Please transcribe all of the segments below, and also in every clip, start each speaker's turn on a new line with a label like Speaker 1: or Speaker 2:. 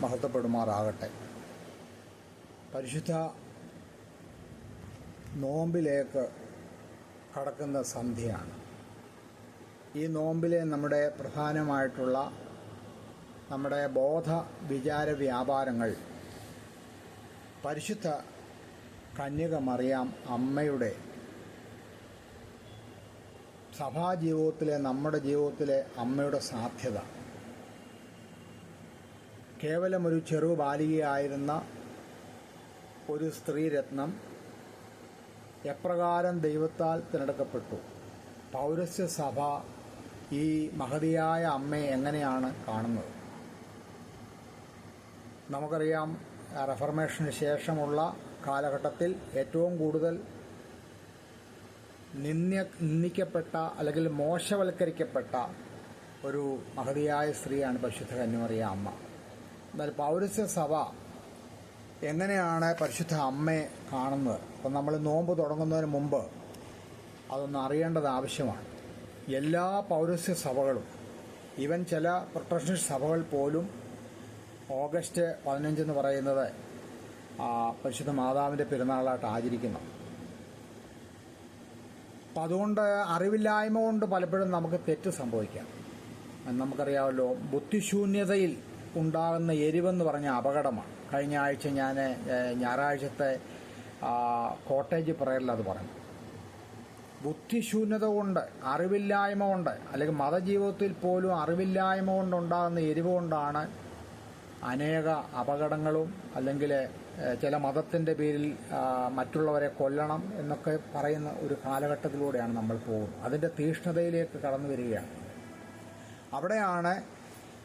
Speaker 1: മഹത്വപ്പെടുമാറാകട്ടെ. പരിശുദ്ധ നോമ്പിലേക്ക് കടക്കുന്ന സന്ധ്യയാണ്. ഈ നോമ്പിലെ നമ്മുടെ പ്രധാനമായിട്ടുള്ള നമ്മുടെ ബോധ വിചാര വ്യാപാരങ്ങൾ പരിശുദ്ധ കന്യക മറിയാം അമ്മയുടെ സഭാജീവിതത്തിലെ, നമ്മുടെ ജീവിതത്തിലെ അമ്മയുടെ സാധ്യത, കേവലം ഒരു ചെറു ബാലികയായിരുന്ന ഒരു സ്ത്രീരത്നം എപ്രകാരം ദൈവത്താൽ തിരഞ്ഞെടുക്കപ്പെട്ടു, പൗരസ്ത്യ സഭ ഈ മഹതിയായ അമ്മയെ എങ്ങനെയാണ് കാണുന്നത്? നമുക്കറിയാം, റെഫർമേഷന് ശേഷമുള്ള കാലഘട്ടത്തിൽ ഏറ്റവും കൂടുതൽ നിന്ദിക്കപ്പെട്ട അല്ലെങ്കിൽ മോശവൽക്കരിക്കപ്പെട്ട ഒരു മഹതിയായ സ്ത്രീയാണ് പരിശുദ്ധ കന്യമറിയ അമ്മ. എന്നാൽ പൗരസ്ത്യ സഭ എങ്ങനെയാണ് പരിശുദ്ധ അമ്മയെ കാണുന്നത്? അപ്പം നമ്മൾ നോമ്പ് തുടങ്ങുന്നതിന് മുമ്പ് അതൊന്ന് അറിയേണ്ടത് ആവശ്യമാണ്. എല്ലാ പൗരസ്ത്യ സഭകളും, ഈവൻ ചില പ്രൊട്ടസ്റ്റന്റ് സഭകൾ പോലും ഓഗസ്റ്റ് 15 എന്ന് പറയുന്നത് പരിശുദ്ധ മാതാവിൻ്റെ പെരുന്നാളായിട്ട് ആചരിക്കുന്നു. അപ്പം അതുകൊണ്ട് അറിവില്ലായ്മ കൊണ്ട് പലപ്പോഴും നമുക്ക് തെറ്റ് സംഭവിക്കാം. നമുക്കറിയാമല്ലോ, ബുദ്ധിശൂന്യതയിൽ ഉണ്ടാകുന്ന എരിവെന്ന് പറഞ്ഞ അപകടമാണ്. കഴിഞ്ഞ ആഴ്ച ഞാൻ ഞായറാഴ്ചത്തെ കോട്ടേജ് പ്രയറിൽ അത് പറഞ്ഞു. ബുദ്ധിശൂന്യത കൊണ്ട്, അറിവില്ലായ്മ കൊണ്ട്, അല്ലെങ്കിൽ മതജീവിതത്തിൽ പോലും അറിവില്ലായ്മ കൊണ്ടുണ്ടാകുന്ന എരിവ് കൊണ്ടാണ് അനേക അപകടങ്ങളും, അല്ലെങ്കിൽ ചില മതത്തിൻ്റെ പേരിൽ മറ്റുള്ളവരെ കൊല്ലണം എന്നൊക്കെ പറയുന്ന ഒരു കാലഘട്ടത്തിലൂടെയാണ് നമ്മൾ പോകുന്നത്. അതിൻ്റെ തീഷ്ണതയിലേക്ക് കടന്നു വരികയാണ്. അവിടെയാണ്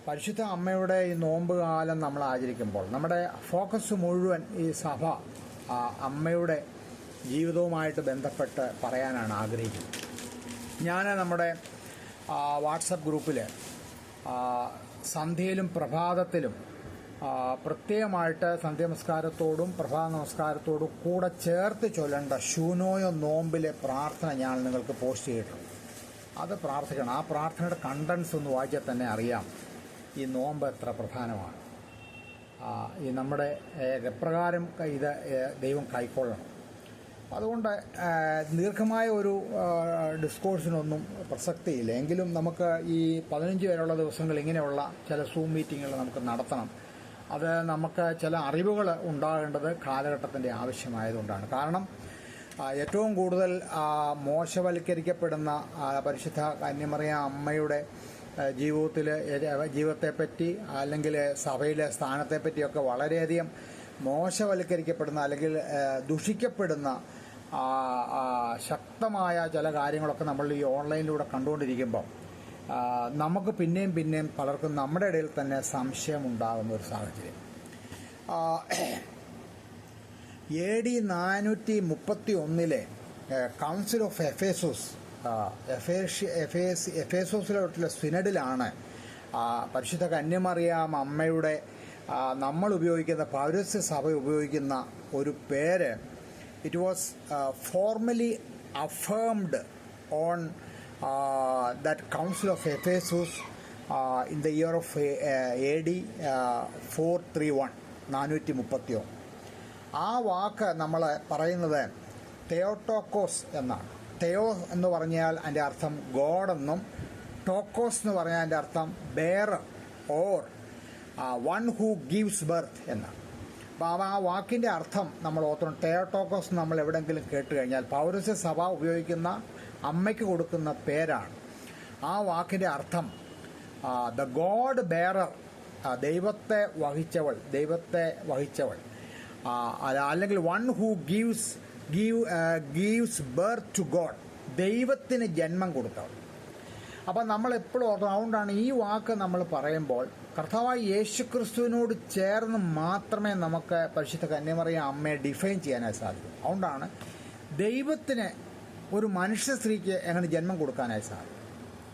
Speaker 1: പരിശുദ്ധ അമ്മയുടെ ഈ നോമ്പ് കാലം നമ്മൾ ആചരിക്കുമ്പോൾ നമ്മുടെ ഫോക്കസ് മുഴുവൻ ഈ സഭ അമ്മയുടെ ജീവിതവുമായിട്ട് ബന്ധപ്പെട്ട് പറയാനാണ് ആഗ്രഹിക്കുന്നത്. ഞാൻ നമ്മുടെ വാട്സപ്പ് ഗ്രൂപ്പിൽ സന്ധ്യയിലും പ്രഭാതത്തിലും പ്രത്യേകമായിട്ട് സന്ധ്യാനമസ്കാരത്തോടും പ്രഭാത നമസ്കാരത്തോടും കൂടെ ചേർത്ത് ചൊല്ലേണ്ട ശൂനോയോ നോമ്പിലെ പ്രാർത്ഥന ഞാൻ നിങ്ങൾക്ക് പോസ്റ്റ് ചെയ്തിട്ടുണ്ട്. അത് പ്രാർത്ഥിക്കണം. ആ പ്രാർത്ഥനയുടെ കണ്ടൻസ് ഒന്ന് വായിച്ചാൽ തന്നെ അറിയാം ഈ നോമ്പ് എത്ര പ്രധാനമാണ്. ഈ നമ്മുടെ എപ്രകാരം ഇത് ദൈവം കൈക്കൊള്ളണം. അതുകൊണ്ട് ദീർഘമായ ഒരു ഡിസ്കോഴ്സിനൊന്നും പ്രസക്തിയില്ല. എങ്കിലും നമുക്ക് ഈ 15 വരെയുള്ള ദിവസങ്ങൾ ഇങ്ങനെയുള്ള ചില സൂം മീറ്റിങ്ങുകൾ നമുക്ക് നടത്തണം. അത് നമുക്ക് ചില അറിവുകൾ ഉണ്ടാകേണ്ടത് കാലഘട്ടത്തിൻ്റെ ആവശ്യമായതുകൊണ്ടാണ്. കാരണം ഏറ്റവും കൂടുതൽ മോശവൽക്കരിക്കപ്പെടുന്ന പരിശുദ്ധ കന്യമറിയ അമ്മയുടെ ജീവിതത്തെപ്പറ്റി, അല്ലെങ്കിൽ സഭയിലെ സ്ഥാനത്തെപ്പറ്റിയൊക്കെ വളരെയധികം മോശവൽക്കരിക്കപ്പെടുന്ന അല്ലെങ്കിൽ ദുഷിക്കപ്പെടുന്ന ശക്തമായ ചില കാര്യങ്ങളൊക്കെ നമ്മൾ ഈ ഓൺലൈനിലൂടെ കണ്ടുകൊണ്ടിരിക്കുമ്പോൾ നമുക്ക് പിന്നെയും പലർക്കും നമ്മുടെ ഇടയിൽ തന്നെ സംശയം ഉണ്ടാകുന്ന ഒരു സാഹചര്യം. AD 431 കൗൺസിൽ ഓഫ് എഫേസോസിലുള്ള സിനഡിലാണ് പരിശുദ്ധ കന്യമറിയാം അമ്മയുടെ നമ്മൾ ഉപയോഗിക്കുന്ന പൗരസ്ത്യ സഭ ഉപയോഗിക്കുന്ന ഒരു പേര്, it was formally affirmed on that Council of Ephesus in the year of AD 431. ആ വാക്ക് നമ്മൾ പറയുന്നത് തെയോട്ടോക്കോസ് എന്നാണ്. തെയോ എന്ന് പറഞ്ഞാൽ അതിൻ്റെ അർത്ഥം ഗോഡ് എന്നും, ടോക്കോസ് എന്ന് പറഞ്ഞാൽ അതിൻ്റെ അർത്ഥം bearer or one who gives birth എന്നാണ്. അപ്പോൾ ആ വാക്കിൻ്റെ അർത്ഥം നമ്മൾ ഓർക്കണം. തെയോട്ടോക്കോസ് നമ്മൾ എവിടെയെങ്കിലും കേട്ട് കഴിഞ്ഞാൽ പൗരസ്ത്യ സഭ ഉപയോഗിക്കുന്ന അമ്മയ്ക്ക് കൊടുക്കുന്ന പേരാണ്. ആ വാക്കിൻ്റെ അർത്ഥം ദ ഗോഡ് ബെയറർ, ദൈവത്തെ വഹിച്ചവൾ, അല്ലെങ്കിൽ one who gives birth to God, ദൈവത്തിന് ജന്മം കൊടുത്തവൾ. അപ്പം നമ്മൾ എപ്പോഴും ഓർക്കണം. അതുകൊണ്ടാണ് ഈ വാക്ക് നമ്മൾ പറയുമ്പോൾ കർത്താവായ യേശുക്രിസ്തുവിനോട് ചേർന്ന് മാത്രമേ നമുക്ക് പരിശുദ്ധ കന്യമറിയ അമ്മയെ ഡിഫൈൻ ചെയ്യാനായി സാധിക്കും. അതുകൊണ്ടാണ് ദൈവത്തിന് ഒരു മനുഷ്യ സ്ത്രീക്ക് എങ്ങനെ ജന്മം കൊടുക്കാനായി സാധിക്കും.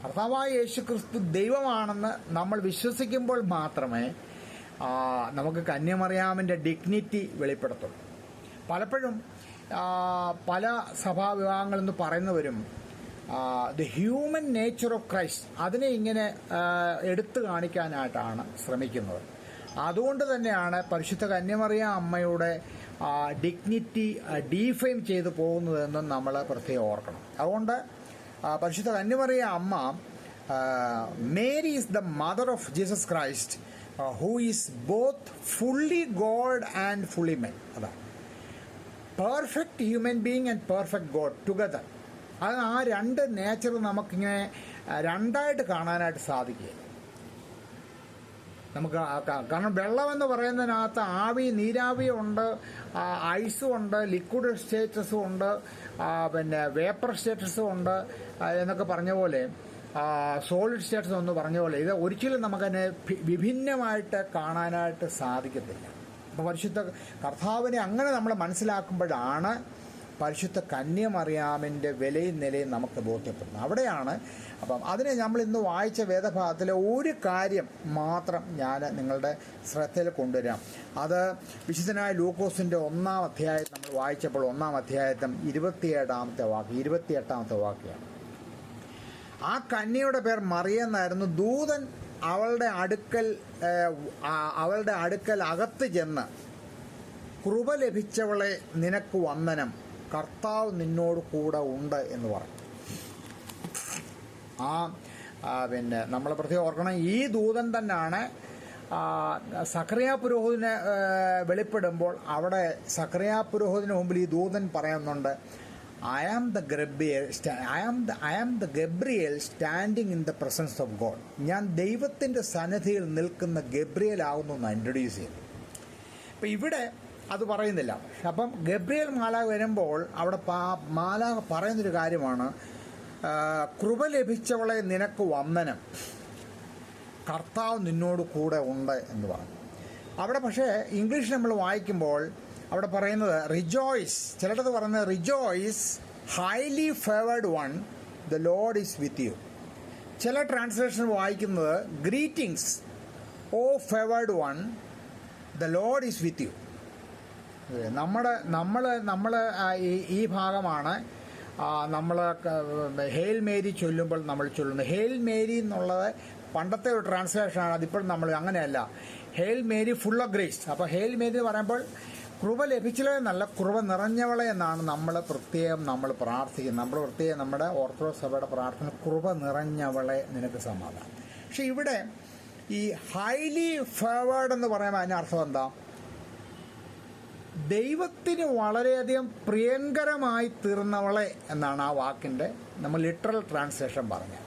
Speaker 1: കർത്താവായ യേശുക്രിസ്തു ദൈവമാണെന്ന് നമ്മൾ വിശ്വസിക്കുമ്പോൾ മാത്രമേ നമുക്ക് കന്യമറിയാമിൻ്റെ ഡിഗ്നിറ്റി വെളിപ്പെടുത്തുള്ളൂ. പലപ്പോഴും പല സഭാവിഭാഗങ്ങളെന്ന് പറയുന്നവരും the human nature of Christ അതിനെ ഇങ്ങനെ എടുത്തു കാണിക്കാനായിട്ടാണ് ശ്രമിക്കുന്നത്. അതുകൊണ്ട് തന്നെയാണ് പരിശുദ്ധ കന്യമറിയ അമ്മയുടെ ഡിഗ്നിറ്റി ഡീഫെയിം ചെയ്തു പോകുന്നതെന്നും നമ്മൾ പ്രത്യേകം ഓർക്കണം. അതുകൊണ്ട് പരിശുദ്ധ കന്യമറിയ അമ്മ Mary is the mother of Jesus Christ who is both fully God and fully men. അതാണ് perfect human being and perfect God together. അത് ആ രണ്ട് നേച്ചർ നമുക്കിങ്ങനെ രണ്ടായിട്ട് കാണാനായിട്ട് സാധിക്കുകയില്ല. നമുക്ക് കാരണം വെള്ളം എന്ന് പറയുന്നതിനകത്ത് ആവി, നീരാവി ഉണ്ട്, ഐസും ഉണ്ട്, ലിക്വിഡ് സ്റ്റേറ്റസും ഉണ്ട്, പിന്നെ വേപ്പർ സ്റ്റേറ്റസും ഉണ്ട് എന്നൊക്കെ പറഞ്ഞ പോലെ, സോളിഡ് സ്റ്റേറ്റസ് എന്ന് പറഞ്ഞ പോലെ ഇത് ഒരിക്കലും നമുക്കതിനെ വിഭിന്നമായിട്ട് കാണാനായിട്ട് സാധിക്കത്തില്ല. അപ്പോൾ പരിശുദ്ധ കർത്താവിനെ അങ്ങനെ നമ്മൾ മനസ്സിലാക്കുമ്പോഴാണ് പരിശുദ്ധ കന്യമറിയാമിൻ്റെ വിലയും നിലയും നമുക്ക് ബോധ്യപ്പെടുന്നത്. അവിടെയാണ്. അപ്പം അതിനെ നമ്മൾ ഇന്ന് വായിച്ച വേദഭാഗത്തിലെ ഒരു കാര്യം മാത്രം ഞാൻ നിങ്ങളുടെ ശ്രദ്ധയിൽ കൊണ്ടുവരാം. അത് വിശുദ്ധനായ ലൂക്കോസിൻ്റെ 1-ാം അധ്യായം നമ്മൾ വായിച്ചപ്പോൾ 1-ാം അധ്യായത്തിൽ 28-ാമത്തെ വാക്യമാണ്. ആ കന്യയുടെ പേർ മറിയെന്നായിരുന്നു. ദൂതൻ അവളുടെ അടുക്കൽ അകത്ത് ചെന്ന്, കൃപ ലഭിച്ചവളെ നിനക്ക് വന്ദനം, കർത്താവ് നിന്നോട് കൂടെ ഉണ്ട് എന്ന് പറഞ്ഞു. പിന്നെ നമ്മൾ പ്രത്യേകം ഓർക്കണം, ഈ ദൂതൻ തന്നെയാണ് സക്കറിയ പുരോഹിതനെ വെളിപ്പെടുമ്പോൾ അവിടെ സക്കറിയ പുരോഹിതന് മുമ്പിൽ ഈ ദൂതൻ പറയുന്നുണ്ട്, I am the Gabriel standing in the presence of God. ഞാൻ ദൈവത്തിൻ്റെ സന്നിധിയിൽ നിൽക്കുന്ന ഗബ്രിയേൽ ആകുന്നു എന്ന് ഇൻട്രൊഡ്യൂസ് ചെയ്തു. അപ്പം ഇവിടെ അത് പറയുന്നില്ല. അപ്പം ഗബ്രിയേൽ മാലാഖ വരുമ്പോൾ അവിടെ മാലാഖ പറയുന്നൊരു കാര്യമാണ്, കൃപ ലഭിച്ചവളെ നിനക്ക് വന്ദനം, കർത്താവ് നിന്നോട് കൂടെ ഉണ്ട് എന്ന് പറഞ്ഞു. അവിടെ പക്ഷേ ഇംഗ്ലീഷ് നമ്മൾ വായിക്കുമ്പോൾ അവിടെ പറയുന്നത് റിജോയ്സ്, ചിലടത്ത് പറയുന്നത് rejoice highly favoured one, the Lord is with you. ചില ട്രാൻസ്ലേഷൻ വായിക്കുന്നത് greetings O favoured one, the Lord is with you. നമ്മൾ ഈ ഭാഗമാണ് നമ്മൾ ഹെയിൽ മേരി ചൊല്ലുമ്പോൾ നമ്മൾ ചൊല്ലുന്നത്. ഹെയിൽ മേരി എന്നുള്ളത് പണ്ടത്തെ ഒരു ട്രാൻസ്ലേഷനാണ്. അതിപ്പോൾ നമ്മൾ അങ്ങനെയല്ല. Hail Mary full of grace. അപ്പോൾ ഹെയിൽ മേരി എന്ന് പറയുമ്പോൾ കൃപ ലഭിച്ചവളെ എന്നല്ല, കൃപ നിറഞ്ഞവളെ എന്നാണ് നമ്മൾ പ്രാർത്ഥിക്കുന്നത്. നമ്മുടെ ഓർത്തഡോക്സ് സഭയുടെ പ്രാർത്ഥന കൃപ നിറഞ്ഞവളെ നിനക്ക് സമാധാനം. പക്ഷെ ഇവിടെ ഈ ഹൈലി ഫേവേർഡ് എന്ന് പറയുമ്പോൾ അതിൻ്റെ അർത്ഥം എന്താ? ദൈവത്തിന് വളരെയധികം പ്രിയങ്കരമായി തീർന്നവളെ എന്നാണ് ആ വാക്കിൻ്റെ നമ്മൾ ലിറ്ററൽ ട്രാൻസ്ലേഷൻ പറഞ്ഞത്.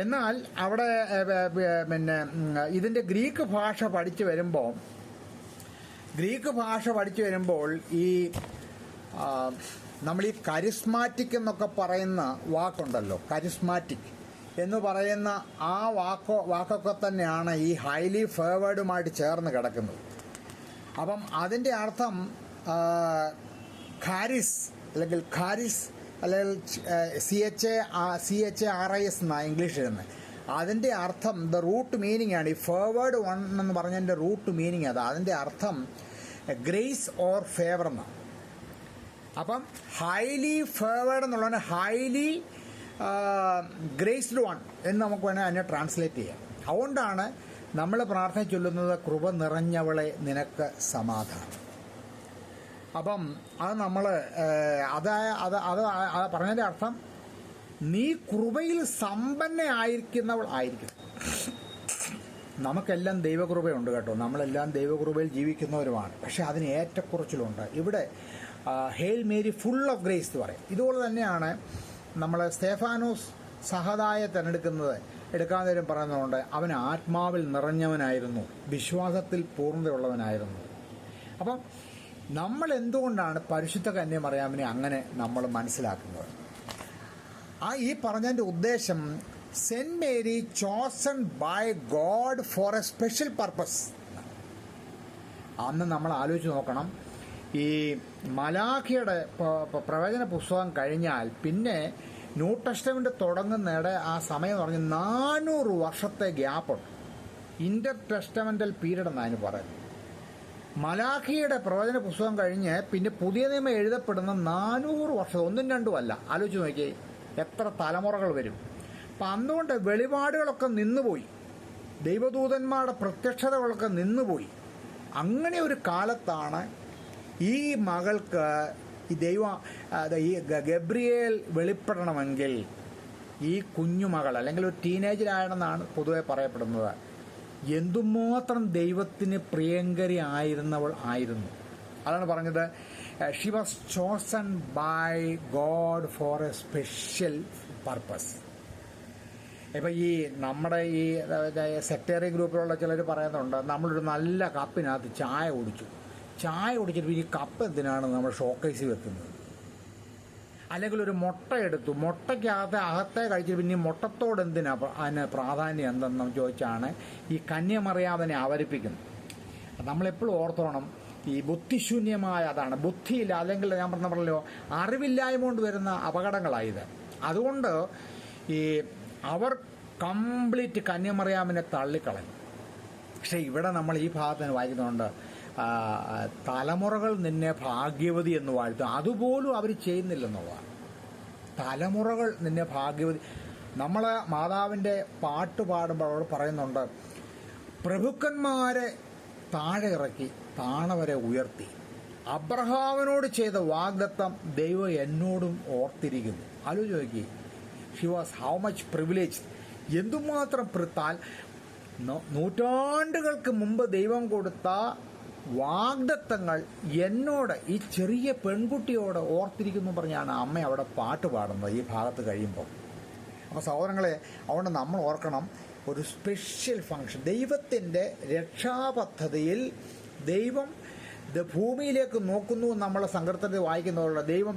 Speaker 1: എന്നാൽ അവിടെ പിന്നെ ഇതിൻ്റെ ഗ്രീക്ക് ഭാഷ പഠിച്ചു വരുമ്പോൾ ഈ നമ്മൾ ഈ കരിസ്മാറ്റിക് എന്നൊക്കെ പറയുന്ന വാക്കുണ്ടല്ലോ, കരിസ്മാറ്റിക് എന്ന് പറയുന്ന ആ വാക്കൊക്കെ തന്നെയാണ് ഈ ഹൈലി ഫേവേർഡുമായിട്ട് ചേർന്ന് കിടക്കുന്നത്. അപ്പം അതിൻ്റെ അർത്ഥം ഖാരിസ് അല്ലെങ്കിൽ CHARIS എന്നാണ് ഇംഗ്ലീഷ് എഴുതുന്നത്. അതിൻ്റെ അർത്ഥം ദ റൂട്ട് മീനിങ് ആണ്. ഈ ഫേവേർഡ് വൺ എന്ന് പറഞ്ഞതിൻ്റെ റൂട്ട് മീനിങ് അതിൻ്റെ അർത്ഥം ഗ്രേസ് ഓർ ഫേവർ എന്നാണ്. അപ്പം ഹൈലി ഫേവേർഡ് എന്നുള്ളതിന് ഹൈലി ഗ്രേസ്ഡ് വൺ എന്ന് നമുക്ക് വേണമെങ്കിൽ അതിനെ ട്രാൻസ്ലേറ്റ് ചെയ്യാം. അതുകൊണ്ടാണ് നമ്മൾ പ്രാർത്ഥന ചൊല്ലുന്നത് കൃപ നിറഞ്ഞവളെ നിനക്ക് സമാധാനം. അപ്പം അത് നമ്മൾ അത് പറഞ്ഞതിൻ്റെ അർത്ഥം നീ കൃപയിൽ സമ്പന്നയായിരിക്കുന്നവൾ ആയിരിക്കും. നമുക്കെല്ലാം ദൈവകൃപയുണ്ട് കേട്ടോ, നമ്മളെല്ലാം ദൈവകൃപയിൽ ജീവിക്കുന്നവരുമാണ്. പക്ഷെ അതിന് ഏറ്റക്കുറച്ചിലുണ്ട്. ഇവിടെ hail Mary full of grace എന്ന് പറയും. ഇതുപോലെ തന്നെയാണ് നമ്മൾ സ്തേഫാനോസ് സഹതായെ എടുക്കാൻ നേരം പറയുന്നതുകൊണ്ട് അവൻ ആത്മാവിൽ നിറഞ്ഞവനായിരുന്നു, വിശ്വാസത്തിൽ പൂർണ്ണതയുള്ളവനായിരുന്നു. അപ്പം നമ്മൾ എന്തുകൊണ്ടാണ് പരിശുദ്ധ കന്യമറിയാമിനെ അങ്ങനെ നമ്മൾ മനസ്സിലാക്കുന്നത്? ഈ പറഞ്ഞതിൻ്റെ ഉദ്ദേശം Saint Mary chosen by God for a special purpose. അന്ന് നമ്മൾ ആലോചിച്ച് നോക്കണം, ഈ മലാഖിയുടെ പ്രവചന പുസ്തകം കഴിഞ്ഞാൽ പിന്നെ ന്യൂ ടെസ്റ്റമെന്റ് തുടങ്ങുന്നതിടെ ആ സമയം എന്ന് പറഞ്ഞാൽ 400 വർഷത്തെ ഗ്യാപ്പുണ്ട്. ഇന്റർ ടെസ്റ്റമെന്റൽ പീരീഡ് എന്നാണ് അതിന് പറയുന്നത്. മലാഖിയുടെ പ്രവചന പുസ്തകം കഴിഞ്ഞ് പിന്നെ പുതിയ നിയമം എഴുതപ്പെടുന്ന 400 വർഷം, 1-2 അല്ല. ആലോചിച്ച് നോക്കിയേ എത്ര തലമുറകൾ വരും. അപ്പം അതുകൊണ്ട് വെളിപാടുകളൊക്കെ നിന്നുപോയി. ദൈവദൂതന്മാരുടെ പ്രത്യക്ഷതകളൊക്കെ നിന്നുപോയി. അങ്ങനെ ഒരു കാലത്താണ് ഈ മകൾക്ക് ഈ ഗബ്രിയേൽ വെളിപ്പെടണമെങ്കിൽ ഈ കുഞ്ഞുമകൾ അല്ലെങ്കിൽ ഒരു ടീനേജിലാണെന്നാണ് പൊതുവെ പറയപ്പെടുന്നത്, എന്തുമാത്രം ദൈവത്തിന് പ്രിയങ്കരി ആയിരുന്നു. അതാണ് പറഞ്ഞത്, she was chosen by God for a special purpose. ഇപ്പം ഈ നമ്മുടെ ഈ സെക്ടേറിയൻ ഗ്രൂപ്പിലുള്ള ചിലർ പറയുന്നുണ്ട്, നമ്മളൊരു നല്ല കപ്പിനകത്ത് ചായ കുടിച്ചിട്ട് ഈ കപ്പ് എന്തിനാണ് നമ്മൾ ഷോക്കേസിൽ വെക്കുന്നത്? അല്ലെങ്കിൽ ഒരു മുട്ട എടുത്തു, അകത്തെ കഴിച്ചിട്ട് പിന്നെ മുട്ടത്തോട് എന്തിനാ അതിന് പ്രാധാന്യം എന്തെന്ന് ചോദിച്ചാണ് ഈ കന്യമറിയാമനെ അവതരിപ്പിക്കുന്നത്. നമ്മളെപ്പോഴും ഓർത്തോണം, ഈ ബുദ്ധിശൂന്യമായ അതാണ്, ബുദ്ധിയില്ല, അല്ലെങ്കിൽ ഞാൻ പറഞ്ഞല്ലോ അറിവില്ലായ്മ കൊണ്ട് വരുന്ന അപകടങ്ങളായത്. അതുകൊണ്ട് ഈ അവർ കംപ്ലീറ്റ് കന്യമറിയാമനെ തള്ളിക്കളഞ്ഞു. പക്ഷെ ഇവിടെ നമ്മൾ ഈ ഭാഗത്തിന് വായിക്കുന്നുണ്ട്, തലമുറകൾ നിന്നെ ഭാഗ്യവതി എന്ന് വാഴ്ത്തും. അതുപോലും അവർ ചെയ്യുന്നില്ലെന്നുള്ളതാണ്. തലമുറകൾ നിന്നെ ഭാഗ്യവതി. നമ്മൾ മാതാവിൻ്റെ പാട്ട് പാടുമ്പോൾ അവൾ പറയുന്നുണ്ട്, പ്രഭുക്കന്മാരെ താഴെ ഇറക്കി താണവരെ ഉയർത്തി. അബ്രഹാമിനോട് ചെയ്ത വാഗ്ദത്തം ദൈവം എന്നോടും ഓർത്തിരിക്കുന്നു. ആലോചിച്ച് നോക്കി, she was how much privilege. എന്തുമാത്രം നൂറ്റാണ്ടുകൾക്ക് മുമ്പ് ദൈവം കൊടുത്ത വാഗ്ദത്തങ്ങൾ എന്നോട്, ഈ ചെറിയ പെൺകുട്ടിയോട് ഓർത്തിരിക്കുന്നു പറഞ്ഞാണ് അമ്മ അവിടെ പാട്ട് പാടുന്നത് ഈ ഭാഗത്ത് കഴിയുമ്പോൾ. അപ്പോൾ സഹോദരങ്ങളെ, അതുകൊണ്ട് നമ്മൾ ഓർക്കണം, ഒരു സ്പെഷ്യൽ ഫങ്ഷൻ ദൈവത്തിൻ്റെ രക്ഷാപദ്ധതിയിൽ ദൈവം ഭൂമിയിലേക്ക് നോക്കുന്നു. നമ്മളെ സങ്കീർത്തനത്തിൽ വായിക്കുന്നവരുടെ ദൈവം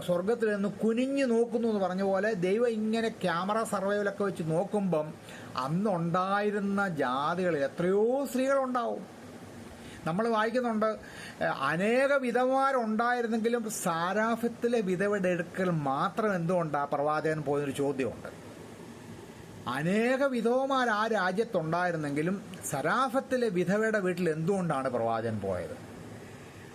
Speaker 1: സ്വർഗത്തിൽ നിന്ന് കുനിഞ്ഞു നോക്കുന്നു എന്ന് പറഞ്ഞ പോലെ ദൈവം ഇങ്ങനെ ക്യാമറ സർവൈവലൊക്കെ വെച്ച് നോക്കുമ്പം അന്നുണ്ടായിരുന്ന ജാതികളിൽ എത്രയോ സ്ത്രീകളുണ്ടാവും. നമ്മൾ വായിക്കുന്നുണ്ട്, അനേക വിധവമാരുണ്ടായിരുന്നെങ്കിലും സാരാഫത്തിലെ വിധവയുടെ എടുക്കൽ മാത്രം എന്തുകൊണ്ടാണ് പ്രവാചകൻ പോയൊരു ചോദ്യമുണ്ട്. അനേക വിധവമാർ ആ രാജ്യത്തുണ്ടായിരുന്നെങ്കിലും സരാഫത്തിലെ വിധവയുടെ വീട്ടിൽ എന്തുകൊണ്ടാണ് പ്രവാചകൻ പോയത്?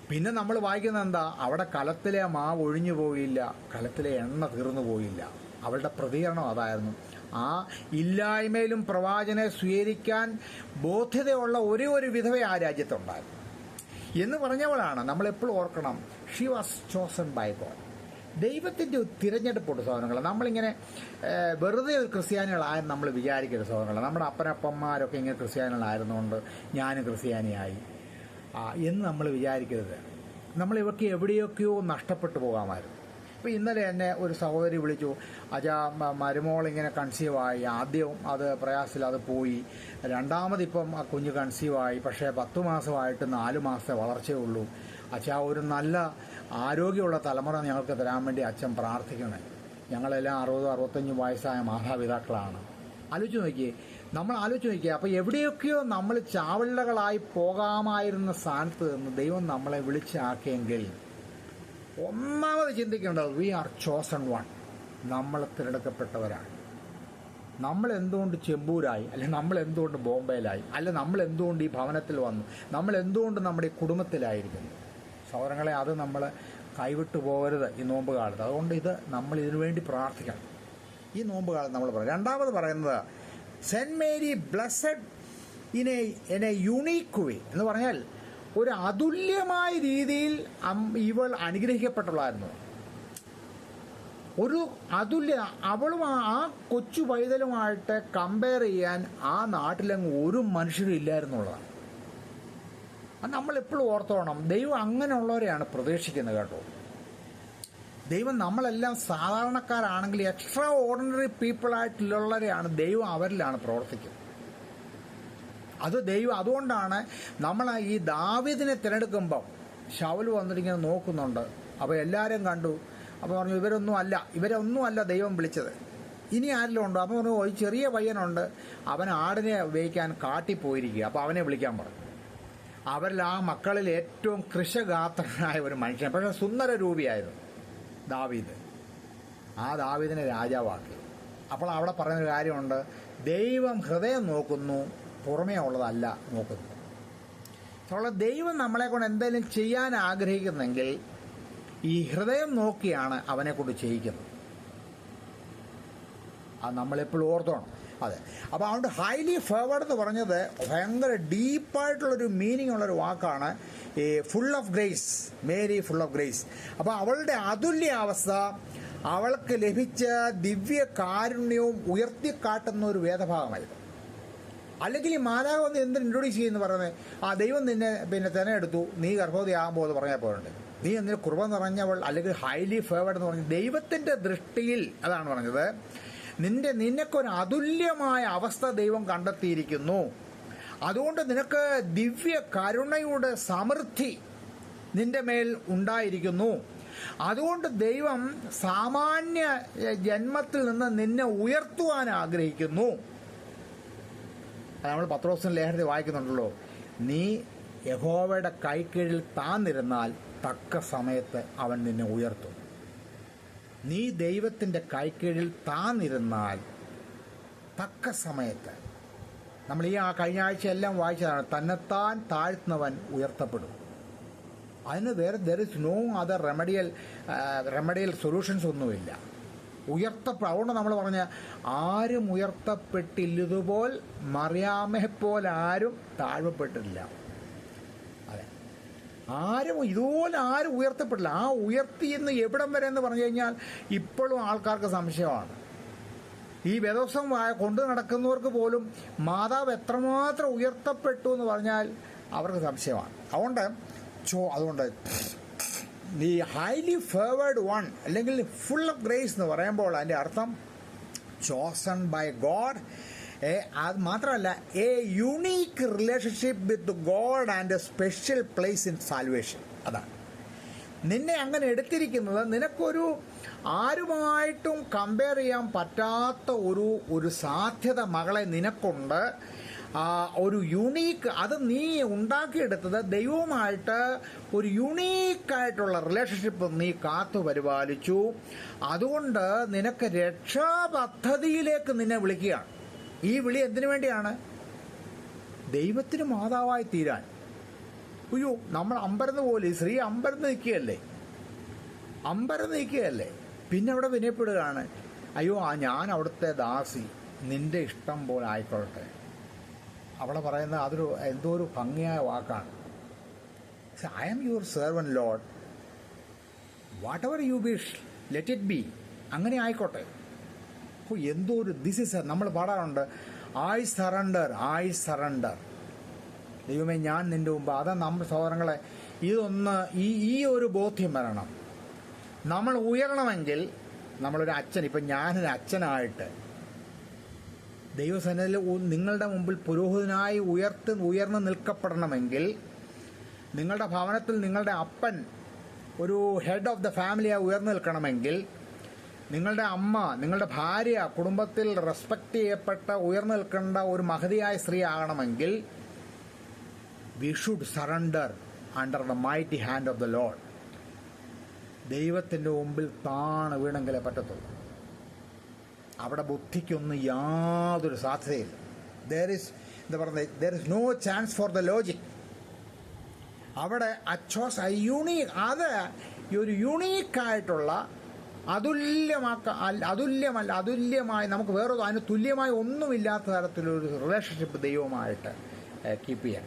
Speaker 1: പിന്നെ നമ്മൾ വായിക്കുന്നത് എന്താ, അവിടെ കലത്തിലെ മാവ് ഒഴിഞ്ഞു പോയില്ല, കലത്തിലെ എണ്ണ തീർന്നു പോയില്ല. അവളുടെ പ്രതികരണം അതായിരുന്നു. ആ ഇല്ലായ്മയിലും പ്രവാചകനെ സ്വീകരിക്കാൻ ബോധ്യതയുള്ള ഒരേ ഒരു വിധവ ആ രാജ്യത്തുണ്ടായിരുന്നു എന്ന് പറഞ്ഞവളാണ്. നമ്മളെപ്പോഴും ഓർക്കണം, she was chosen by God. ദൈവത്തിൻ്റെ തിരഞ്ഞെടുപ്പുണ്ട് സഹോദരങ്ങൾ. നമ്മളിങ്ങനെ വെറുതെ ഒരു ക്രിസ്ത്യാനികളായെന്ന് നമ്മൾ വിചാരിക്കരുത് സഹോദരങ്ങൾ. നമ്മുടെ അപ്പനപ്പന്മാരൊക്കെ ഇങ്ങനെ ക്രിസ്ത്യാനികളായിരുന്നുകൊണ്ട് ഞാനും ക്രിസ്ത്യാനിയായി എന്ന് നമ്മൾ വിചാരിക്കരുത്. നമ്മളിവർക്ക് എവിടെയൊക്കെയോ നഷ്ടപ്പെട്ടു പോകാമായിരുന്നു. ഇപ്പോൾ ഇന്നലെ എന്നെ ഒരു സഹോദരി വിളിച്ചു, മരുമോളിങ്ങനെ കൺസീവായി. ആദ്യം അത് പ്രയാസത്തിൽ അത് പോയി, രണ്ടാമതിപ്പം ആ കുഞ്ഞ് കൺസീവായി. പക്ഷേ 10 മാസമായിട്ട് 4 മാസത്തെ വളർച്ചയേ ഉള്ളൂ. ഒരു നല്ല ആരോഗ്യമുള്ള തലമുറ ഞങ്ങൾക്ക് തരാൻ വേണ്ടി അച്ഛൻ പ്രാർത്ഥിക്കണേ. ഞങ്ങളെല്ലാം 60-65 വയസ്സായ മാതാപിതാക്കളാണ്. നമ്മൾ ആലോചിച്ച് നോക്കിയേ. അപ്പോൾ എവിടെയൊക്കെയോ നമ്മൾ ചാവള്ളകളായി പോകാമായിരുന്ന സ്ഥാനത്ത് നിന്ന് ദൈവം നമ്മളെ വിളിച്ചാക്കിയെങ്കിൽ ഒന്നാമത് ചിന്തിക്കേണ്ടത്, വി ആർ ചോസൺ വൺ. നമ്മൾ തിരഞ്ഞെടുക്കപ്പെട്ടവരാണ്. നമ്മൾ എന്തുകൊണ്ട് ചെമ്പൂരായി, അല്ലെ നമ്മൾ എന്തുകൊണ്ട് ബോംബെയിലായി, അല്ലെ നമ്മൾ എന്തുകൊണ്ട് ഈ ഭവനത്തിൽ വന്നു, നമ്മൾ എന്തുകൊണ്ട് നമ്മുടെ ഈ കുടുംബത്തിലായിരിക്കുന്നു. സഹോദരങ്ങളെ, അത് നമ്മൾ കൈവിട്ടു പോകരുത് ഈ നോമ്പ് കാലത്ത്. അതുകൊണ്ട് നമ്മൾ ഇതിനു വേണ്ടി പ്രാർത്ഥിക്കണം ഈ നോമ്പ് കാലത്ത് നമ്മൾ പറയും. രണ്ടാമത് പറയുന്നത്, Saint Mary blessed in a unique way എന്ന് പറഞ്ഞാൽ ഒരു അതുല്യമായ രീതിയിൽ ഇവൾ അനുഗ്രഹിക്കപ്പെട്ടുള്ളായിരുന്നു. ഒരു അവളും ആ കൊച്ചു പൈതലുമായിട്ട് കമ്പയർ ചെയ്യാൻ ആ നാട്ടിലങ്ങ് ഒരു മനുഷ്യരും ഇല്ലായിരുന്നുള്ളതാണ്. നമ്മൾ എപ്പോഴും ഓർത്തോണം, ദൈവം അങ്ങനെയുള്ളവരെയാണ് പ്രതീക്ഷിക്കുന്നത് കേട്ടോ. ദൈവം നമ്മളെല്ലാം സാധാരണക്കാരാണെങ്കിൽ എക്സ്ട്രാ ഓർഡിനറി പീപ്പിളായിട്ടുള്ളവരെയാണ് ദൈവം അവരിലാണ് പ്രവർത്തിക്കുന്നത്. അതുകൊണ്ടാണ് നമ്മൾ ഈ ദാവീദിനെ തിരഞ്ഞെടുക്കുമ്പം ശൗൽ വന്നിട്ടിങ്ങനെ നോക്കുന്നുണ്ട്. അപ്പോൾ എല്ലാവരും കണ്ടു. അപ്പോൾ പറഞ്ഞു, ഇവരൊന്നും അല്ല ദൈവം വിളിച്ചത്, ഇനി ആരെങ്കിലും ഉണ്ടോ? അപ്പോൾ പറഞ്ഞു, ഒരു ചെറിയ പയ്യനുണ്ട്, അവൻ ആടിനെ ഉപയോഗിക്കാൻ കാട്ടിപ്പോയിരിക്കുക, അപ്പോൾ അവനെ വിളിക്കാൻ പറഞ്ഞു. അവരിൽ ആ മക്കളിൽ ഏറ്റവും കൃശഗാത്രനായ ഒരു മനുഷ്യൻ, പക്ഷേ സുന്ദര രൂപിയായിരുന്നു ദാവീദ്. ആ ദാവീദിനെ രാജാവാക്കി. അപ്പോൾ അവിടെ പറയുന്ന കാര്യമുണ്ട്, ദൈവം ഹൃദയം നോക്കുന്നു, പുറമേ ഉള്ളതല്ല നോക്കുന്നു. അപ്പോൾ ദൈവം നമ്മളെ കൊണ്ട് എന്തെങ്കിലും ചെയ്യാൻ ആഗ്രഹിക്കുന്നെങ്കിൽ ഈ ഹൃദയം നോക്കിയാണ് അവനെ കൊണ്ട് ചെയ്യിക്കുന്നത്. അത് നമ്മളെപ്പോഴും ഓർത്തോണം. അതെ. അപ്പോൾ അതുകൊണ്ട് ഹൈലി ഫേവേർഡ് എന്ന് പറഞ്ഞത് ഭയങ്കര ഡീപ്പായിട്ടുള്ളൊരു മീനിങ് ഉള്ളൊരു വാക്കാണ് ഈ full of grace, Mary full of grace. അപ്പോൾ അവളുടെ അതുല്യാവസ്ഥ, അവൾക്ക് ലഭിച്ച ദിവ്യ കാരുണ്യവും ഉയർത്തിക്കാട്ടുന്ന ഒരു വേദഭാഗമായിരുന്നു. അല്ലെങ്കിൽ ഈ മാലാഖ വന്ന് എന്തിന് ഇൻട്രൊഡ്യൂസ് ചെയ്യുന്നു പറയുന്നത്, ആ ദൈവം നിന്നെ തിരഞ്ഞെടുത്തു, നീ ഗർഭവതിയാകുമ്പോൾ എന്ന് പറഞ്ഞാൽ പോലുണ്ട്. നീ എന്തിന് കൃപ നിറഞ്ഞവൾ, അല്ലെങ്കിൽ ഹൈലി ഫേവേർഡ് എന്ന് പറഞ്ഞു. ദൈവത്തിൻ്റെ ദൃഷ്ടിയിൽ അതാണ് പറഞ്ഞത്, നിനക്കൊരു അതുല്യമായ അവസ്ഥ ദൈവം കണ്ടെത്തിയിരിക്കുന്നു. അതുകൊണ്ട് നിനക്ക് ദിവ്യ കരുണയുടെ സമൃദ്ധി നിന്റെ മേൽ ഉണ്ടായിരിക്കുന്നു. അതുകൊണ്ട് ദൈവം സാമാന്യ ജന്മത്തിൽ നിന്ന് നിന്നെ ഉയർത്തുവാൻ ആഗ്രഹിക്കുന്നു. നമ്മൾ പത്രോസിന്റെ ലേഖനത്തിൽ വായിക്കുന്നുണ്ടല്ലോ, നീ യഹോവയുടെ കൈക്കീഴിൽ താന്നിരുന്നാൽ തക്ക സമയത്ത് അവൻ നിന്നെ ഉയർത്തും. നീ ദൈവത്തിൻ്റെ കൈക്കീഴിൽ താന്നിരുന്നാൽ തക്ക സമയത്ത്, നമ്മൾ ഈ കഴിഞ്ഞ ആഴ്ച എല്ലാം വായിച്ചതാണ്, തന്നെത്താൻ താഴ്ത്തുന്നവൻ ഉയർത്തപ്പെടും. അതിന് there is no other remedial solutions ഒന്നുമില്ല. അതുകൊണ്ട് നമ്മൾ പറഞ്ഞ ആരും ഉയർത്തപ്പെട്ടില്ലതുപോൽ മറിയാമയെപ്പോലെ ആരും താഴ്വപ്പെട്ടില്ല. അതെ, ഇതുപോലെ ആരും ഉയർത്തപ്പെട്ടില്ല. ആ ഉയർത്തിയെന്ന് എവിടം വരെ എന്ന് പറഞ്ഞു കഴിഞ്ഞാൽ ഇപ്പോഴും ആൾക്കാർക്ക് സംശയമാണ്. ഈ വേദോത്സവം കൊണ്ടു നടക്കുന്നവർക്ക് പോലും മാതാവ് എത്രമാത്രം ഉയർത്തപ്പെട്ടു എന്ന് പറഞ്ഞാൽ അവർക്ക് സംശയമാണ്. അതുകൊണ്ട് ഈ ഹൈലി ഫേവേർഡ് വൺ അല്ലെങ്കിൽ ഫുൾ ഓഫ് ഗ്രേസ് എന്ന് പറയുമ്പോൾ അതിൻ്റെ അർത്ഥം ചോസൺ ബൈ ഗോഡ്. അത് മാത്രമല്ല, A unique relationship with God and A special place in salvation. അതാണ് നിന്നെ അങ്ങനെ എടുത്തിരിക്കുന്നത്. നിനക്കൊരു ആരുമായിട്ടും കമ്പയർ ചെയ്യാൻ പറ്റാത്ത ഒരു സാധ്യത മകളെ നിനക്കുണ്ട്. ഒരു യുണീക്ക്, അത് നീ ഉണ്ടാക്കിയെടുത്തത് ദൈവവുമായിട്ട് ഒരു യുണീക്കായിട്ടുള്ള റിലേഷൻഷിപ്പ് നീ കാത്തു പരിപാലിച്ചു. അതുകൊണ്ട് നിനക്ക് രക്ഷാപദ്ധതിയിലേക്ക് നിന്നെ വിളിക്കുകയാണ്. ഈ വിളി എന്തിനു വേണ്ടിയാണ്? ദൈവത്തിന് മാതാവായി തീരാൻ. അയ്യോ, നമ്മൾ അമ്പരന്ന് പോലെ സ്ത്രീ അമ്പരന്ന് നിൽക്കുകയല്ലേ. പിന്നെ അവിടെ വിനയപ്പെടുകയാണ്, അയ്യോ ഞാൻ അവിടുത്തെ ദാസി, നിന്റെ ഇഷ്ടം പോലെ ആയിക്കൊള്ളട്ടെ. അവളെ പറയുന്നത് എന്തോ ഒരു ഭംഗിയായ വാക്കാണ്. I am your servant Lord, whatever you wish let it be. അങ്ങനെ ആയിക്കോട്ടെ. അപ്പോൾ എന്തോ ഒരു നമ്മൾ പാടാറുണ്ട്, ഐ സറണ്ടർ. ദൈവമേ, ഞാൻ നിന്റെ മുമ്പ്. അതാ നമ്മുടെ സഹോദരങ്ങളെ, ഈ ഒരു ബോധ്യം വരണം. നമ്മൾ ഉയരണമെങ്കിൽ, നമ്മളൊരു അച്ഛൻ, ഇപ്പം ഞാനൊരു അച്ഛനായിട്ട് ദൈവസന്നിധിയിൽ നിങ്ങളുടെ മുമ്പിൽ പുരോഹിതനായി ഉയർന്ന് നിൽക്കപ്പെടണമെങ്കിൽ, നിങ്ങളുടെ ഭവനത്തിൽ നിങ്ങളുടെ അപ്പൻ ഒരു ഹെഡ് ഓഫ് ദ ഫാമിലിയായി ഉയർന്നു നിൽക്കണമെങ്കിൽ, നിങ്ങളുടെ അമ്മ, നിങ്ങളുടെ ഭാര്യ കുടുംബത്തിൽ റെസ്പെക്റ്റ് ചെയ്യപ്പെട്ട ഉയർന്നു നിൽക്കേണ്ട ഒരു മഹതിയായ സ്ത്രീ ആകണമെങ്കിൽ, we should surrender under the mighty hand of the Lord. ദൈവത്തിൻ്റെ മുമ്പിൽ താണ് വീണെങ്കിലേ പറ്റത്തുള്ളൂ. അവിടെ ബുദ്ധിക്കൊന്നും യാതൊരു സാധ്യതയില്ല. There is no chance for the logic. അവിടെ ഒരു യുണീക്കായിട്ടുള്ള അതുല്യമായി നമുക്ക് വേറെ അതിന് തുല്യമായി ഒന്നുമില്ലാത്ത തരത്തിലൊരു റിലേഷൻഷിപ്പ് ദൈവവുമായിട്ട് കീപ്പ് ചെയ്യാൻ.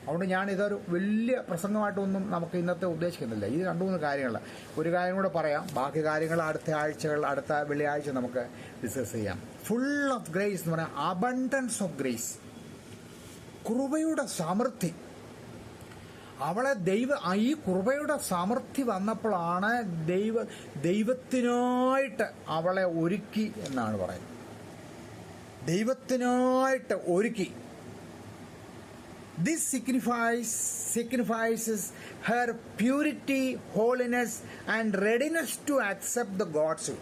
Speaker 1: അതുകൊണ്ട് ഞാനിതൊരു വലിയ പ്രസംഗമായിട്ടൊന്നും നമുക്ക് ഇന്നത്തെ ഉദ്ദേശിക്കുന്നില്ല. ഈ 2-3 കാര്യങ്ങൾ, ഒരു കാര്യം കൂടെ പറയാം, ബാക്കി കാര്യങ്ങൾ അടുത്ത വെള്ളിയാഴ്ച നമുക്ക് ഡിസ്കസ് ചെയ്യാം. ഫുൾ ഓഫ് ഗ്രേസ് എന്ന് പറയാം, അബണ്ടൻസ് ഓഫ് ഗ്രേസ്, കൃപയുടെ സമൃദ്ധി. ഈ കൃപയുടെ സമൃദ്ധി വന്നപ്പോഴാണ് ദൈവത്തിനായിട്ട് അവളെ ഒരുക്കി എന്നാണ് പറയുന്നത്. ദൈവത്തിനായിട്ട് ഒരുക്കി. This signifies her purity, holiness and readiness to accept the God's will.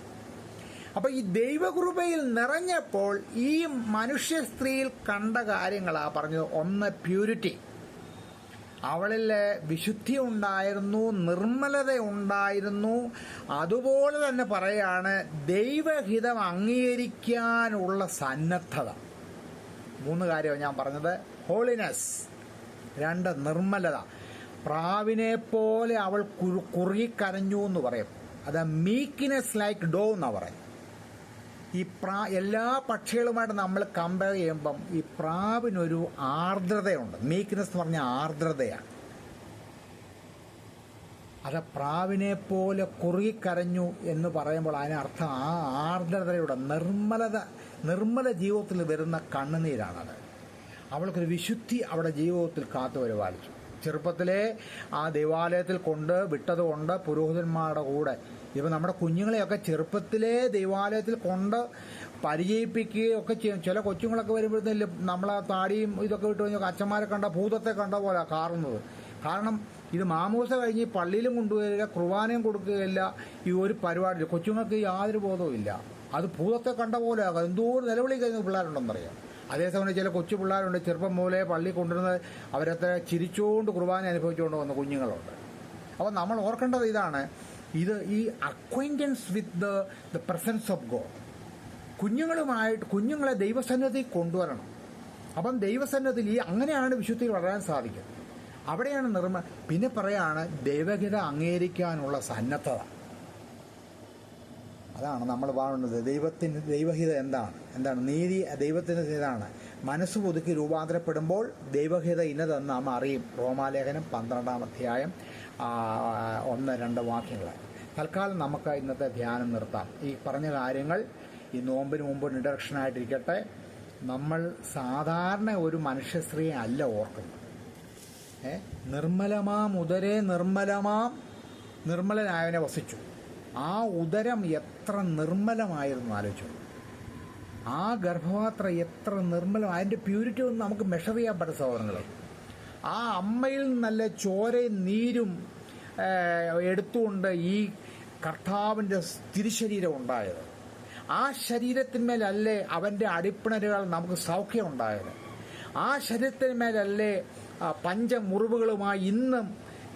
Speaker 1: അപ്പോൾ ഈ ദൈവകൃപയിൽ നിറഞ്ഞപ്പോൾ ഈ മനുഷ്യ സ്ത്രീയിൽ കണ്ട കാര്യങ്ങളാ പറഞ്ഞത്. ഒന്ന്, പ്യൂരിറ്റി. അവളിൽ വിശുദ്ധി ഉണ്ടായിരുന്നു, നിർമ്മലത ഉണ്ടായിരുന്നു. അതുപോലെ തന്നെ പറയാണ് ദൈവഹിതം അംഗീകരിക്കാനുള്ള സന്നദ്ധത. 3 കാര്യമാണ് ഞാൻ പറഞ്ഞത്. ഹോളിനെസ്. 2, നിർമ്മലത. പ്രാവിനെ പോലെ അവൾ കുറുകിക്കരഞ്ഞു എന്ന് പറയും. അത് മീക്ക്നെസ് ലൈക്ക് ഡോ എന്നാണ് പറയും. ഈ എല്ലാ പക്ഷികളുമായിട്ട് നമ്മൾ കമ്പയർ ചെയ്യുമ്പം ഈ പ്രാവിനൊരു ആർദ്രതയുണ്ട്. മീക്ക്നെസ് എന്ന് പറഞ്ഞാൽ ആർദ്രതയാണ്. അത് പ്രാവിനെ പോലെ കുറുകിക്കരഞ്ഞു എന്ന് പറയുമ്പോൾ അതിനർത്ഥം ആ ആർദ്രതയുടെ നിർമ്മല ജീവിതത്തിൽ വരുന്ന കണ്ണുനീരാണത്. അവൾക്കൊരു വിശുദ്ധി അവിടെ ജീവിതത്തിൽ കാത്തു പരിപാലിച്ചു. ചെറുപ്പത്തിലെ ആ ദൈവാലയത്തിൽ കൊണ്ട് വിട്ടതുകൊണ്ട് പുരോഹിതന്മാരുടെ കൂടെ ഇപ്പം നമ്മുടെ കുഞ്ഞുങ്ങളെയൊക്കെ ചെറുപ്പത്തിലെ ദൈവാലയത്തിൽ കൊണ്ട് പരിചയിപ്പിക്കുകയൊക്കെ ചെയ്യും. ചില കൊച്ചുങ്ങളൊക്കെ വരുമ്പോഴത്തേലും നമ്മളെ താടിയും ഇതൊക്കെ വിട്ട് കഴിഞ്ഞാൽ അച്ഛന്മാരെ കണ്ട ഭൂതത്തെ കണ്ട പോലെ കാറുന്നത്. കാരണം ഇത് മാമൂസ കഴിഞ്ഞ് പള്ളിയിലും കൊണ്ടുപോയില്ല, കുർബാനയും കൊടുക്കുകയില്ല. ഈ ഒരു പരിപാടി കൊച്ചുങ്ങൾക്ക് യാതൊരു ബോധവും ഇല്ല. അത് ഭൂതത്തെ കണ്ട പോലെ ആകാം. എന്തോരം നിലവിളി കഴിഞ്ഞ പിള്ളേരുണ്ടെന്നറിയാം. അതേസമയം ചില കൊച്ചു പിള്ളേരുണ്ട് ചെറുപ്പം മൂലേ പള്ളി കൊണ്ടുവരുന്നത് അവരത്ര ചിരിച്ചുകൊണ്ട് കുർബാന അനുഭവിച്ചുകൊണ്ട് വന്ന കുഞ്ഞുങ്ങളുണ്ട്. അപ്പോൾ നമ്മൾ ഓർക്കേണ്ടത് ഇതാണ്, ഇത് ഈ acquaintance with the presence of God. കുഞ്ഞുങ്ങളെ ദൈവസന്നിധിയിൽ കൊണ്ടുവരണം. അപ്പം ദൈവസന്നിധിയിൽ അങ്ങനെയാണ് വിശുദ്ധിയിൽ വളരാൻ സാധിക്കുന്നത്. അവിടെയാണ് പിന്നെ പറയാണ് ദൈവഹിത അംഗീകരിക്കാനുള്ള സന്നദ്ധത. അതാണ് നമ്മൾ പറയുന്നത്. ദൈവഹിത എന്താണ് നീതി. ദൈവത്തിന് ഇതാണ് മനസ്സ് പുതുക്കി രൂപാന്തരപ്പെടുമ്പോൾ ദൈവഹിത ഇന്നതെന്ന് നാം അറിയും. റോമാലേഖനം 12-ാം അധ്യായം 1-2 വാക്യങ്ങൾ. തൽക്കാലം നമുക്ക് ഇന്നത്തെ ധ്യാനം നിർത്താം. ഈ പറഞ്ഞ കാര്യങ്ങൾ ഈ നോമ്പിന് മുമ്പ് ഇൻട്രഡക്ഷനായിട്ടിരിക്കട്ടെ. നമ്മൾ സാധാരണ ഒരു മനുഷ്യസ്ത്രീയെ അല്ല ഓർക്കുന്നത്. നിർമ്മലമാം ഉദരേ നിർമ്മലനായവനെ വസിച്ചു. ആ ഉദരം എത്ര നിർമ്മലമായിരുന്നു ആലോചിച്ചു. ആ ഗർഭപാത്രം എത്ര നിർമ്മലം. അതിൻ്റെ പ്യൂരിറ്റി ഒന്നും നമുക്ക് മെഷർ ചെയ്യാൻ പറ്റും സഹോദരങ്ങളെ. ആ അമ്മയിൽ നല്ല ചോരയും നീരും എടുത്തുകൊണ്ട് ഈ കർത്താവിൻ്റെ തിരുശരീരം ഉണ്ടായത്. ആ ശരീരത്തിന്മേലല്ലേ അവൻ്റെ അടിപ്പിണരുകൾ നമുക്ക് സൗഖ്യം ഉണ്ടായത്. ആ ശരീരത്തിന്മേലല്ലേ പഞ്ചമുറിവുകളുമായി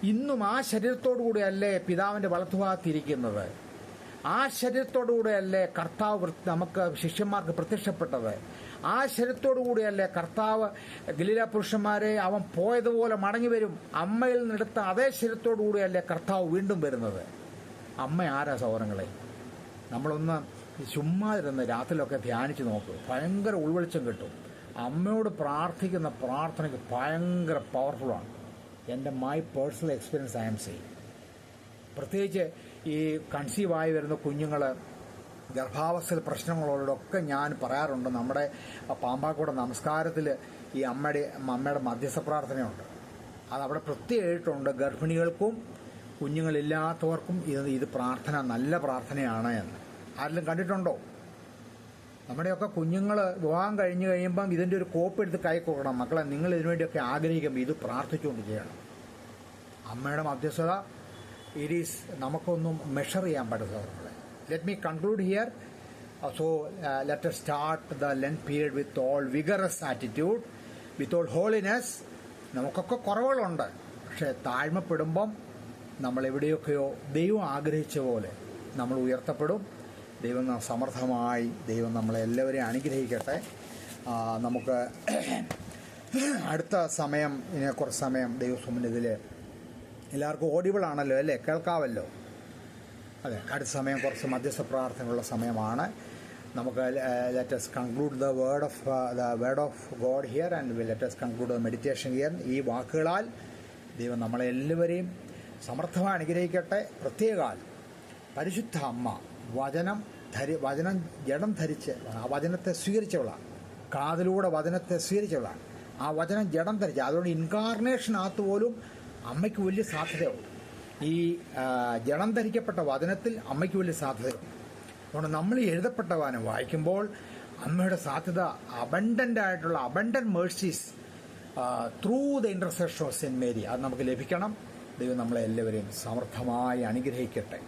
Speaker 1: ഇന്നും ആ ശരീരത്തോടുകൂടിയല്ലേ പിതാവിൻ്റെ വലത്തുഭാഗത്തിരിക്കുന്നത്. ആ ശരീരത്തോടുകൂടിയല്ലേ കർത്താവ് നമുക്ക് ശിഷ്യന്മാർക്ക് പ്രത്യക്ഷപ്പെട്ടത്. ആ ശരീരത്തോടുകൂടിയല്ലേ കർത്താവ് ഗലീല പുരുഷന്മാരെ അവൻ പോയതുപോലെ മടങ്ങി വരും. അമ്മയിൽ നിന്നെടുത്ത അതേ ശരീരത്തോടുകൂടിയല്ലേ കർത്താവ് വീണ്ടും വരുന്നത്. അമ്മ ആരാ സഹോദരങ്ങളെ? നമ്മളൊന്ന് ചുമ്മാ ഇരുന്ന് രാത്രിയിലൊക്കെ ധ്യാനിച്ച് നോക്കൂ. ഭയങ്കര ഉൾവെളിച്ചം കിട്ടും. അമ്മയോട് പ്രാർത്ഥിക്കുന്ന പ്രാർത്ഥനയ്ക്ക് ഭയങ്കര പവർഫുള്ളാണ്. My personal experience I am saying. പ്രത്യേകിച്ച് ഈ കൺസീവായി വരുന്ന കുഞ്ഞുങ്ങൾ ഗർഭാവസ്ഥയിൽ പ്രശ്നങ്ങളോടൊക്കെ ഞാൻ പറയാറുണ്ട്. നമ്മുടെ പാമ്പാക്കോട് നമസ്കാരത്തിൽ ഈ അമ്മയുടെ മധ്യസ്ഥ പ്രാർത്ഥനയുണ്ട്. അതവിടെ പ്രത്യേകമായിട്ടുണ്ട്. ഗർഭിണികൾക്കും കുഞ്ഞുങ്ങളില്ലാത്തവർക്കും ഇത് പ്രാർത്ഥന നല്ല പ്രാർത്ഥനയാണ് എന്ന്. ആരെങ്കിലും കണ്ടിട്ടുണ്ടോ? നമ്മുടെയൊക്കെ കുഞ്ഞുങ്ങൾ വിവാഹം കഴിഞ്ഞ് കഴിയുമ്പം ഇതിൻ്റെ ഒരു കോപ്പി എടുത്ത് കൈ കൊടുക്കണം. മക്കളെ, നിങ്ങൾ ഇതിനുവേണ്ടിയൊക്കെ ആഗ്രഹിക്കുമ്പോൾ ഇത് പ്രാർത്ഥിച്ചുകൊണ്ട് ചെയ്യണം. അമ്മയുടെ മധ്യസ്ഥത നമുക്കൊന്നും മെഷർ ചെയ്യാൻ പറ്റുന്ന. Let me conclude here. So let us start the Lent period with all vigorous attitude, with all holiness. നമുക്കൊക്കെ കുറവുകളുണ്ട്. പക്ഷേ താഴ്മപ്പെടുമ്പം നമ്മൾ എവിടെയൊക്കെയോ ദൈവം ആഗ്രഹിച്ച പോലെ നമ്മൾ ഉയർത്തപ്പെടും. ദൈവം സമർത്ഥമായി നമ്മളെ എല്ലാവരെയും അനുഗ്രഹിക്കട്ടെ. നമുക്ക് അടുത്ത സമയം കുറച്ച് സമയം ദൈവസന്നിധിയിൽ എല്ലാവർക്കും ഓഡിബിൾ ആണല്ലോ അല്ലേ? കേൾക്കാമല്ലോ. അതെ, അടുത്ത സമയം കുറച്ച് മധ്യസ്ഥ പ്രാർത്ഥനയുള്ള സമയമാണ്. നമുക്ക് let us conclude the word of God here and let us conclude the meditation here. ഈ വാക്കുകളാൽ ദൈവം നമ്മളെല്ലാവരെയും സമർത്ഥമായി അനുഗ്രഹിക്കട്ടെ. പ്രത്യേകാൽ പരിശുദ്ധ അമ്മ വചനം ജഡം ധരിച്ച് ആ വചനത്തെ സ്വീകരിച്ചവളാണ്. കാതിലൂടെ വചനത്തെ സ്വീകരിച്ചവളാണ്. ആ വചനം ജഡം ധരിച്ച്, അതുകൊണ്ട് ഇൻകാർണേഷനകത്ത് പോലും അമ്മയ്ക്ക് വലിയ സാധ്യതയുണ്ട്. ഈ ജഡം ധരിക്കപ്പെട്ട വചനത്തിൽ അമ്മയ്ക്ക് വലിയ സാധ്യതയുണ്ട്. അതുകൊണ്ട് നമ്മൾ എഴുതപ്പെട്ട വചനം വായിക്കുമ്പോൾ അമ്മയുടെ സാധ്യത abundant mercies through the intercession of saint Mary അത് നമുക്ക് ലഭിക്കണം. ദൈവം നമ്മളെ എല്ലാവരെയും സമർത്ഥമായി അനുഗ്രഹിക്കട്ടെ.